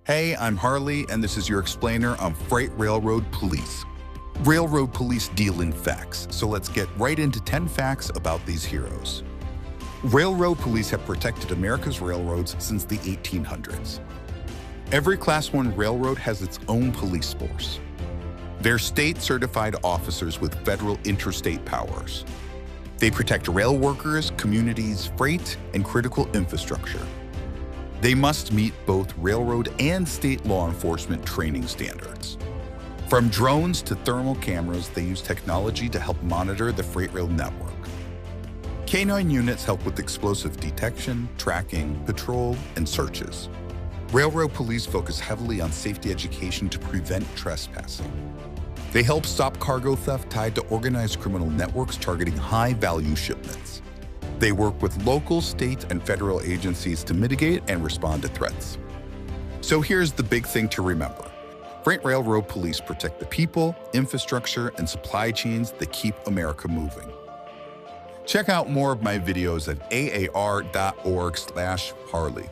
Hey, I'm Harley, and this is your explainer on Freight Railroad Police. Railroad police deal in facts, so let's get right into 10 facts about these heroes. Railroad police have protected America's railroads since the 1800s. Every Class I railroad has its own police force. They're state-certified officers with federal interstate powers. They protect rail workers, communities, freight, and critical infrastructure. They must meet both railroad and state law enforcement training standards. From drones to thermal cameras, they use technology to help monitor the freight rail network. K-9 units help with explosive detection, tracking, patrol, and searches. Railroad police focus heavily on safety education to prevent trespassing. They help stop cargo theft tied to organized criminal networks targeting high-value shipments. They work with local, state, and federal agencies to mitigate and respond to threats. So here's the big thing to remember. Freight Railroad Police protect the people, infrastructure, and supply chains that keep America moving. Check out more of my videos at aar.org/Harley.